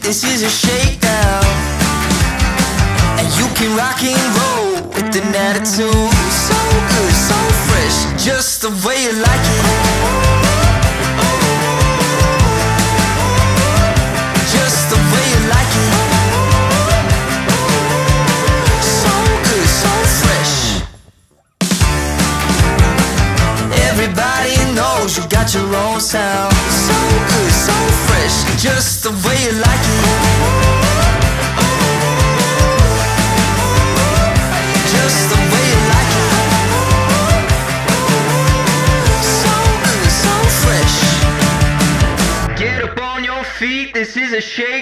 This is a shakedown, and you can rock and roll with an attitude. So good, so fresh, just the way you like it. Just the way you like it. So good, so fresh. Everybody knows you got your own sound. So good, so fresh, just the way you like it. Just the way you like it. So good, so fresh. Get up on your feet, this is a shake.